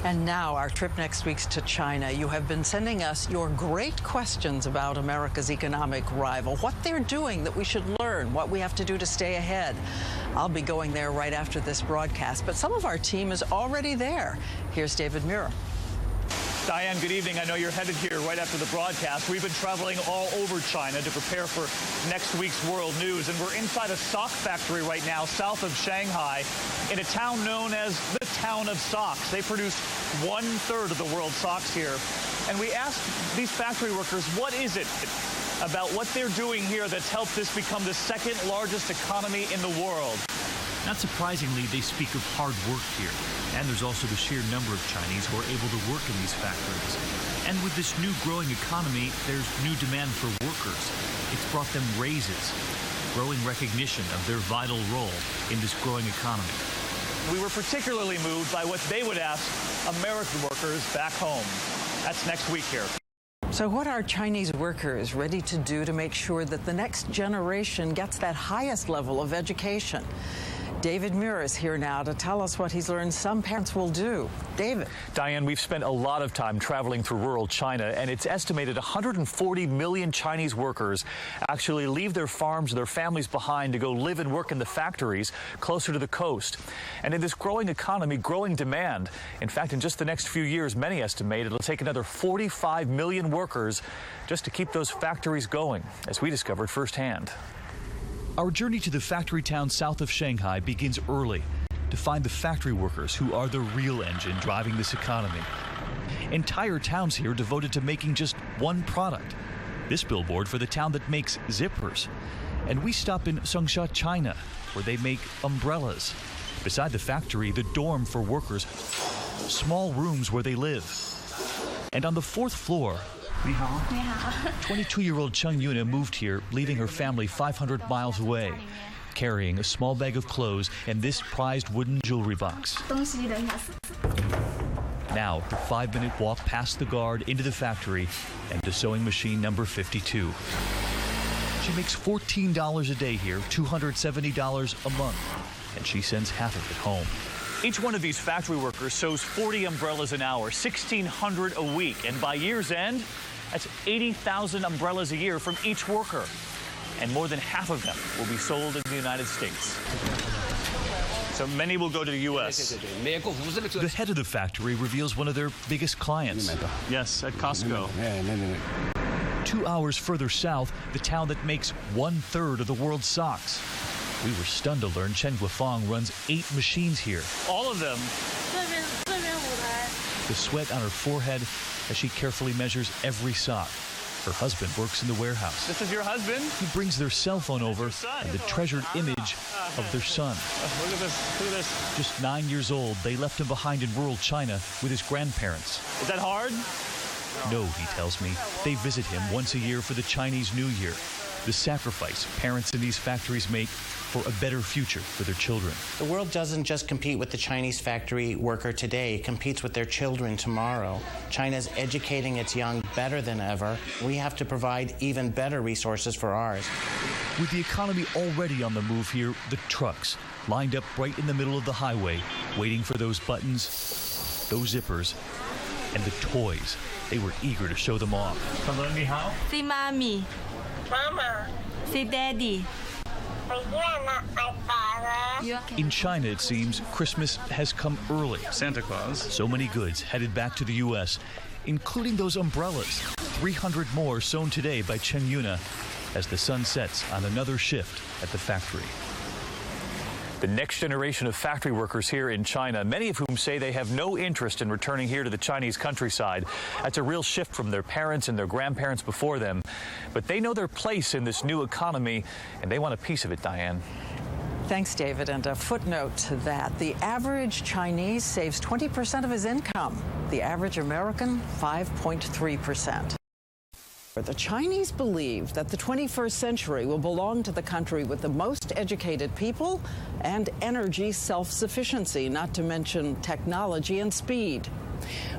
And now our trip next week's to China. You have been sending us your great questions about America's economic rival, what they're doing that we should learn, what we have to do to stay ahead. I'll be going there right after this broadcast, but some of our team is already there. Here's David Muir. Diane, good evening. I know you're headed here right after the broadcast. We've been traveling all over China to prepare for next week's world news, and we're inside a sock factory right now south of Shanghai in a town known as the Town of Socks. They produce 1/3 of the world's socks here. And we asked these factory workers, what is it about what they're doing here that's helped this become the second largest economy in the world? Not surprisingly, they speak of hard work here. And there's also the sheer number of Chinese who are able to work in these factories. And with this new growing economy, there's new demand for workers. It's brought them raises, growing recognition of their vital role in this growing economy. We were particularly moved by what they would ask American workers back home. That's next week here. So what are Chinese workers ready to do to make sure that the next generation gets that highest level of education? David Muir is here now to tell us what he's learned some parents will do. David. Diane, we've spent a lot of time traveling through rural China, and it's estimated 140 million Chinese workers actually leave their farms, their families behind to go live and work in the factories closer to the coast. And in this growing economy, growing demand, in fact, in just the next few years, many estimate it'll take another 45 million workers just to keep those factories going, as we discovered firsthand. Our journey to the factory town south of Shanghai begins early to find the factory workers who are the real engine driving this economy. Entire towns here devoted to making just one product. This billboard for the town that makes zippers. And we stop in Songsha, China, where they make umbrellas. Beside the factory, the dorm for workers, small rooms where they live. And on the 4th floor, 22-year-old Cheng Yuna moved here, leaving her family 500 miles away, carrying a small bag of clothes and this prized wooden jewelry box. Now, her 5-minute walk past the guard into the factory and to sewing machine number 52. She makes $14 a day here, $270 a month, and she sends half of it home. Each one of these factory workers sews 40 umbrellas an hour, 1,600 a week, and by year's end, that's 80,000 umbrellas a year from each worker. And more than half of them will be sold in the United States. So many will go to the U.S. The head of the factory reveals one of their biggest clients. Yes, at Costco. 2 hours further south, the town that makes 1/3 of the world's socks. We were stunned to learn Chen Guifang runs 8 machines here. All of them. The sweat on her forehead as she carefully measures every sock. Her husband works in the warehouse. This is your husband? He brings their cell phone over and the treasured image of their son. Look at this. Look at this. Just 9 years old, they left him behind in rural China with his grandparents. Is that hard? No, he tells me. They visit him once a year for the Chinese New Year. The sacrifice parents in these factories make for a better future for their children. The world doesn't just compete with the Chinese factory worker today, it competes with their children tomorrow. China's educating its young better than ever. We have to provide even better resources for ours. With the economy already on the move here, the trucks lined up right in the middle of the highway, waiting for those buttons, those zippers, and the toys. They were eager to show them off. Hello, ni hao. Say mommy. Mama. Say daddy. In China, it seems, Christmas has come early. Santa Claus. So many goods headed back to the U.S., including those umbrellas. 300 more sewn today by Chen Yuna as the sun sets on another shift at the factory. The next generation of factory workers here in China, many of whom say they have no interest in returning here to the Chinese countryside. That's a real shift from their parents and their grandparents before them. But they know their place in this new economy, and they want a piece of it, Diane. Thanks, David. And a footnote to that. The average Chinese saves 20% of his income. The average American, 5.3%. The Chinese believe that the 21st century will belong to the country with the most educated people and energy self-sufficiency, not to mention technology and speed.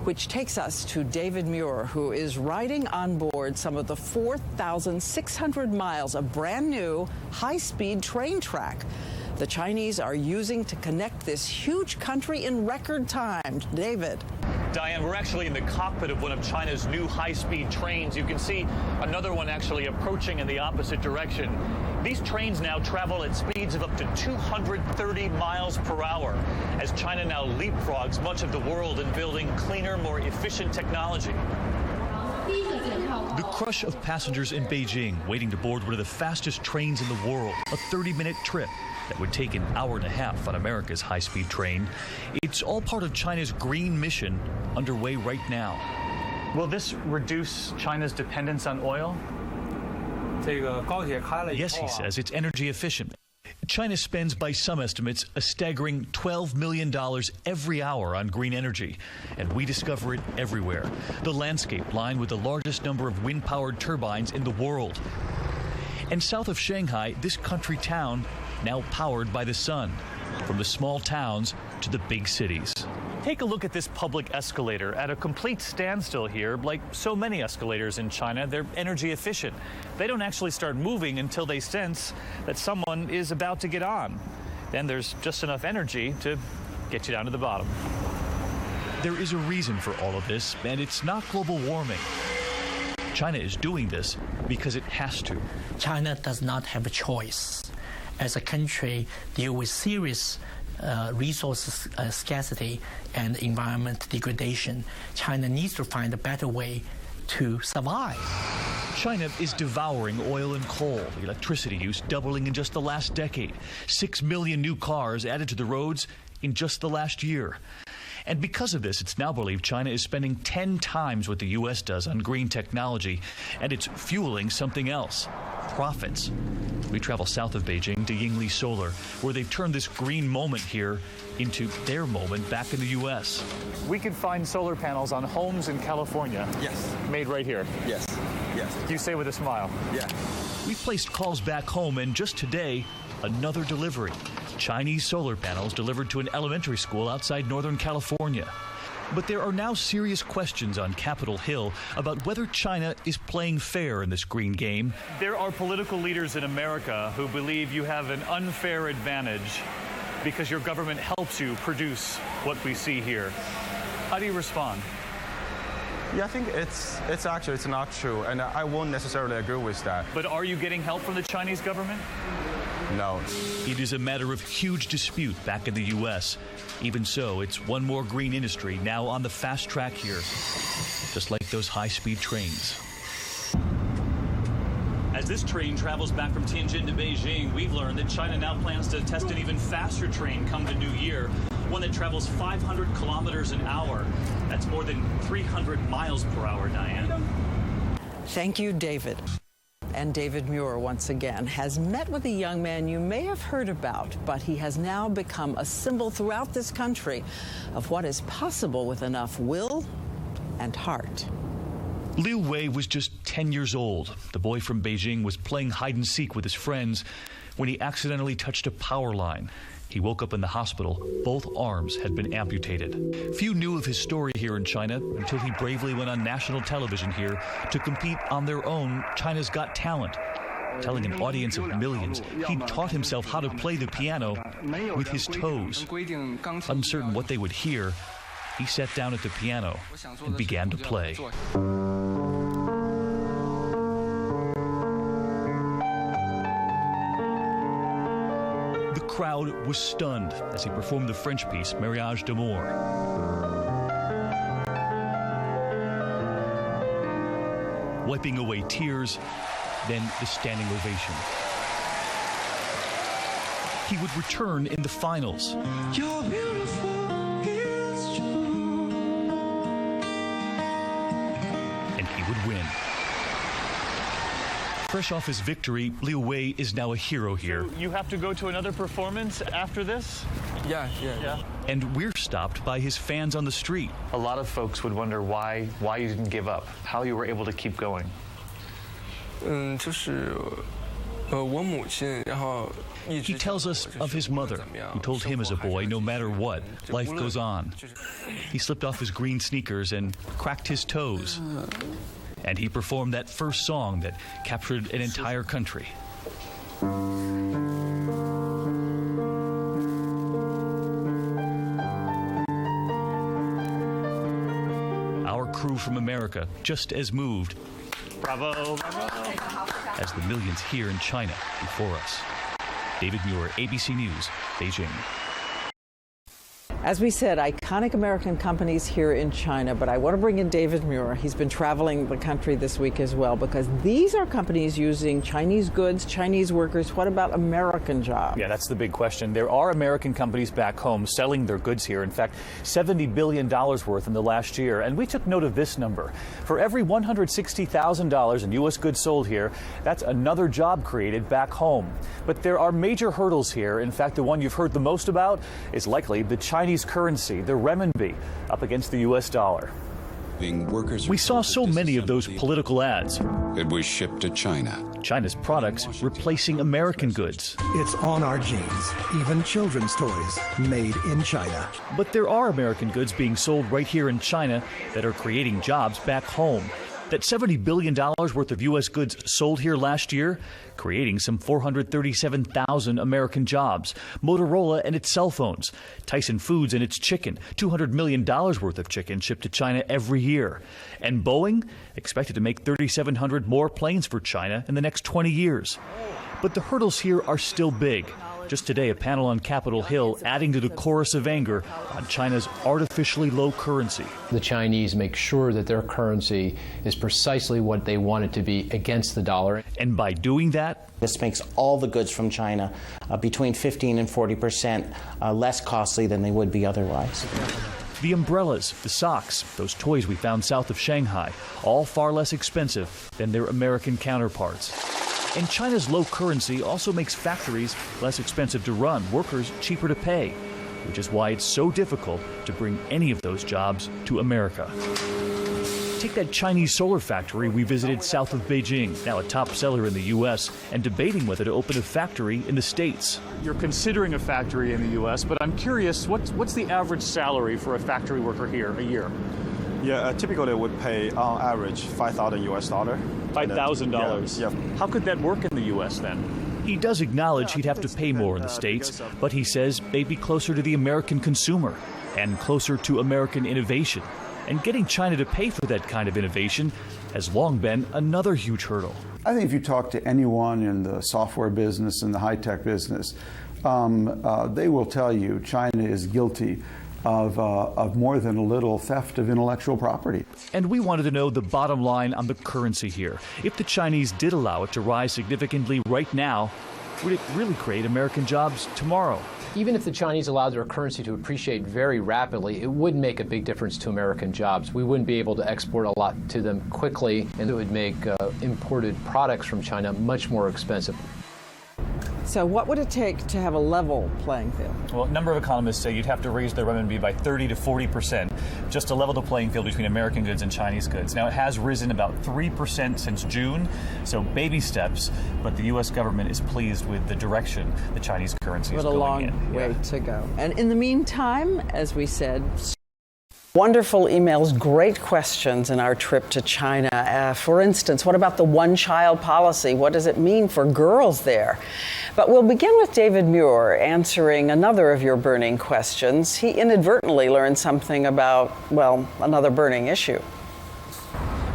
Which takes us to David Muir, who is riding on board some of the 4,600 miles of brand new high-speed train track the Chinese are using to connect this huge country in record time. David. Diane, we're actually in the cockpit of one of China's new high-speed trains. You can see another one actually approaching in the opposite direction. These trains now travel at speeds of up to 230 miles per hour as China now leapfrogs much of the world in building cleaner, more efficient technology. The crush of passengers in Beijing waiting to board one of the fastest trains in the world, a 30-minute trip that would take an hour and a half on America's high-speed train. It's all part of China's green mission underway right now. Will this reduce China's dependence on oil? Yes, he says, it's energy efficient. China spends, by some estimates, a staggering $12 million every hour on green energy, and we discover it everywhere. The landscape lined with the largest number of wind-powered turbines in the world. And south of Shanghai, this country town now powered by the sun, from the small towns to the big cities. Take a look at this public escalator at a complete standstill here. Like so many escalators in China, they're energy efficient. They don't actually start moving until they sense that someone is about to get on. Then there's just enough energy to get you down to the bottom. There is a reason for all of this, and it's not global warming. China is doing this because it has to. China does not have a choice. As a country, deal with serious resource scarcity and environment degradation. China needs to find a better way to survive. China is devouring oil and coal, electricity use doubling in just the last decade. 6 million new cars added to the roads in just the last year. And because of this, it's now believed China is spending 10 times what the U.S. does on green technology, and it's fueling something else: profits. We travel south of Beijing to Yingli Solar, where they've turned this green moment here into their moment back in the U.S. We can find solar panels on homes in California. Yes. Made right here. Yes. Yes. You say with a smile. Yeah. We placed calls back home, and just today, another delivery. Chinese solar panels delivered to an elementary school outside Northern California. But there are now serious questions on Capitol Hill about whether China is playing fair in this green game. There are political leaders in America who believe you have an unfair advantage because your government helps you produce what we see here. How do you respond? Yeah, I think it's not true, and I won't necessarily agree with that. But are you getting help from the Chinese government? No. It is a matter of huge dispute back in the U.S. Even so, it's one more green industry now on the fast track here, just like those high-speed trains. As this train travels back from Tianjin to Beijing, we've learned that China now plans to test an even faster train come the new year, one that travels 500 kilometers an hour. That's more than 300 miles per hour, Diane. Thank you, David. And David Muir, once again, has met with a young man you may have heard about, but he has now become a symbol throughout this country of what is possible with enough will and heart. Liu Wei was just 10 years old. The boy from Beijing was playing hide-and-seek with his friends when he accidentally touched a power line. He woke up in the hospital. Both arms had been amputated. Few knew of his story here in China until he bravely went on national television here to compete on their own China's Got Talent. Telling an audience of millions, he taught himself how to play the piano with his toes. Uncertain what they would hear, he sat down at the piano and began to play. The crowd was stunned as he performed the French piece, Mariage d'Amour. Wiping away tears, then the standing ovation. He would return in the finals. You're beautiful, it's true. And he would win. Fresh off his victory, Liu Wei is now a hero here. You have to go to another performance after this? Yeah. And we're stopped by his fans on the street. A lot of folks would wonder why you didn't give up, how you were able to keep going. He tells us of his mother, who told him as a boy, no matter what, life goes on. He slipped off his green sneakers and cracked his toes. And he performed that first song that captured an entire country. crew from America just as moved Bravo, bravo. as the millions here in China before us. David Muir, ABC News, Beijing. As we said, iconic American companies here in China, but I want to bring in David Muir. He's been traveling the country this week as well, because these are companies using Chinese goods, Chinese workers. What about American jobs? Yeah, that's the big question. There are American companies back home selling their goods here. In fact, $70 billion worth in the last year. And we took note of this number. For every $160,000 in U.S. goods sold here, that's another job created back home. But there are major hurdles here. In fact, the one you've heard the most about is likely the Chinese currency, the renminbi, up against the U.S. dollar. We saw so many of those political ads. It was shipped to China. China's products replacing American goods. It's on our jeans, even children's toys made in China. But there are American goods being sold right here in China that are creating jobs back home. That $70 billion worth of U.S. goods sold here last year, creating some 437,000 American jobs. Motorola and its cell phones. Tyson Foods and its chicken. $200 million worth of chicken shipped to China every year. And Boeing expected to make 3,700 more planes for China in the next 20 years. But the hurdles here are still big. Just today, a panel on Capitol Hill adding to the chorus of anger on China's artificially low currency. The Chinese make sure that their currency is precisely what they want it to be against the dollar. And by doing that, this makes all the goods from China between 15 and 40% less costly than they would be otherwise. The umbrellas, the socks, those toys we found south of Shanghai, all far less expensive than their American counterparts. And China's low currency also makes factories less expensive to run, workers cheaper to pay, which is why it's so difficult to bring any of those jobs to America. Take that Chinese solar factory we visited south of Beijing, now a top seller in the U.S., and debating whether to open a factory in the States. You're considering a factory in the U.S., but I'm curious, what's the average salary for a factory worker here a year? Yeah, typically they would pay on average $5,000 US. $5,000? Yeah. How could that work in the U.S. then? He does acknowledge he'd have to pay more in the States, but he says they'd be closer to the American consumer and closer to American innovation. And getting China to pay for that kind of innovation has long been another huge hurdle. I think if you talk to anyone in the software business and the high-tech business, they will tell you China is guilty of more than a little theft of intellectual property. And we wanted to know the bottom line on the currency here. If the Chinese did allow it to rise significantly right now, would it really create American jobs tomorrow? Even if the Chinese allowed their currency to appreciate very rapidly, it would make a big difference to American jobs. We wouldn't be able to export a lot to them quickly, and it would make imported products from China much more expensive. So what would it take to have a level playing field? Well, a number of economists say you'd have to raise the renminbi by 30 to 40% just to level the playing field between American goods and Chinese goods. Now, it has risen about 3% since June, so baby steps, but the U.S. government is pleased with the direction the Chinese currency is going in. But a long way to go. And in the meantime, as we said, wonderful emails, great questions in our trip to China. For instance, what about the one-child policy? What does it mean for girls there? But we'll begin with David Muir answering another of your burning questions. He inadvertently learned something about, well, another burning issue.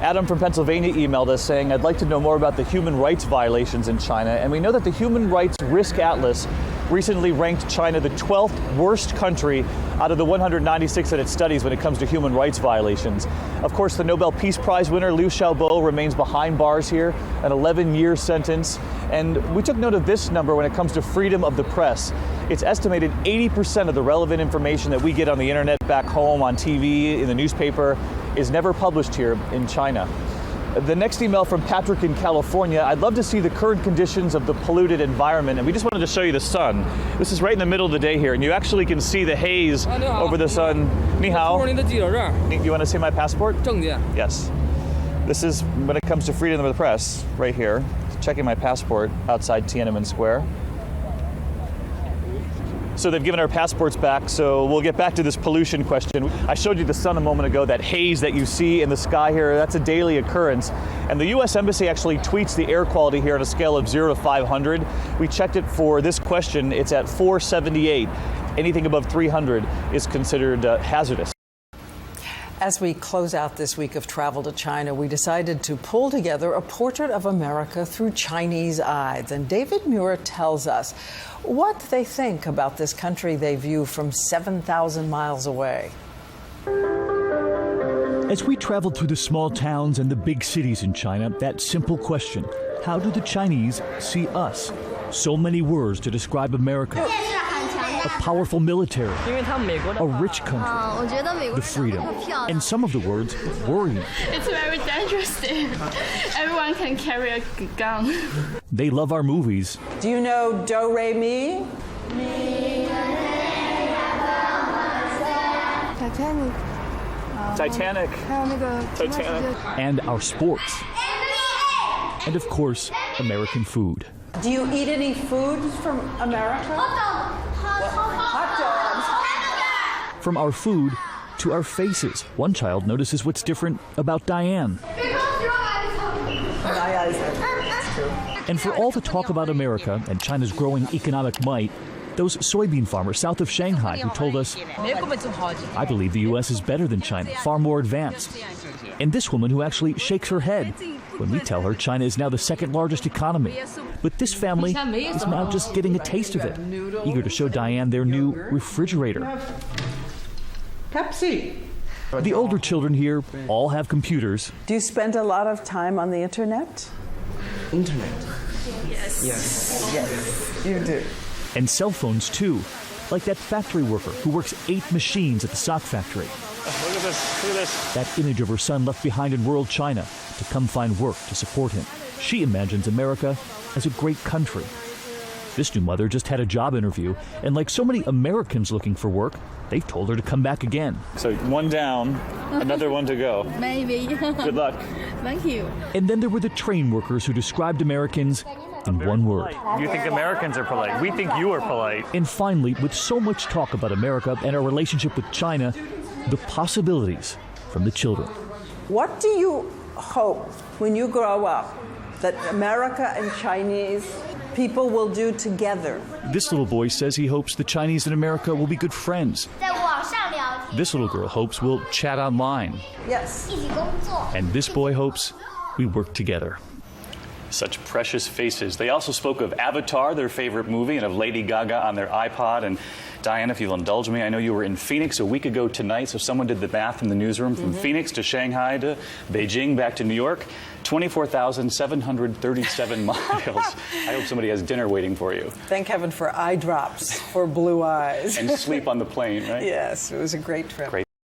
Adam from Pennsylvania emailed us saying, I'd like to know more about the human rights violations in China. And we know that the Human Rights Risk Atlas recently ranked China the 12th worst country out of the 196 that it studies when it comes to human rights violations. Of course, the Nobel Peace Prize winner Liu Xiaobo remains behind bars here, an 11-year sentence. And we took note of this number when it comes to freedom of the press. It's estimated 80% of the relevant information that we get on the internet, back home, on TV, in the newspaper, is never published here in China. The next email from Patrick in California. I'd love to see the current conditions of the polluted environment, and we just wanted to show you the sun. This is right in the middle of the day here, and you actually can see the haze over the sun. Ni hao. You want to see my passport? Yes. This is when it comes to freedom of the press, right here. Checking my passport outside Tiananmen Square. So they've given our passports back, so we'll get back to this pollution question. I showed you the sun a moment ago, that haze that you see in the sky here, that's a daily occurrence. And the U.S. Embassy actually tweets the air quality here on a scale of 0 to 500. We checked it for this question, it's at 478. Anything above 300 is considered hazardous. As we close out this week of travel to China, we decided to pull together a portrait of America through Chinese eyes. And David Muir tells us what they think about this country they view from 7,000 miles away. As we traveled through the small towns and the big cities in China, that simple question, how do the Chinese see us? So many words to describe America. A powerful military, a rich country, the freedom, and some of the words worrying. It's very dangerous there. Everyone can carry a gun. They love our movies. Do you know Do, Re, Mi? Titanic. And our sports. And of course, American food. Do you eat any foods from America? Hot dogs. From our food to our faces. One child notices what's different about Diane. And for all the talk about America and China's growing economic might, those soybean farmers south of Shanghai who told us, I believe the U.S. is better than China, far more advanced. And this woman who actually shakes her head when we tell her China is now the second largest economy. But this family is now just getting a taste of it, eager to show Diane their new refrigerator. Pepsi. The older children here all have computers. Do you spend a lot of time on the internet? Internet? Yes. Yes, you do. And cell phones too, like that factory worker who works 8 machines at the sock factory. Look at this, look at this. That image of her son left behind in rural China to come find work to support him. She imagines America as a great country. This new mother just had a job interview, and like so many Americans looking for work, they've told her to come back again. So one down, another one to go. Maybe. Good luck. Thank you. And then there were the train workers who described Americans in one word. You think Americans are polite. We think you are polite. And finally, with so much talk about America and our relationship with China, the possibilities from the children. What do you hope when you grow up that America and Chinese people will do together? This little boy says he hopes the Chinese and America will be good friends. This little girl hopes we'll chat online. Yes. And this boy hopes we work together. Such precious faces. They also spoke of Avatar, their favorite movie, and of Lady Gaga on their iPod. And Diane, if you'll indulge me, I know you were in Phoenix a week ago tonight, so someone did the math in the newsroom from Phoenix to Shanghai to Beijing back to New York, 24,737 miles. I hope somebody has dinner waiting for you. Thank heaven for eye drops for blue eyes. And sleep on the plane, right? Yes, it was a great trip. Great.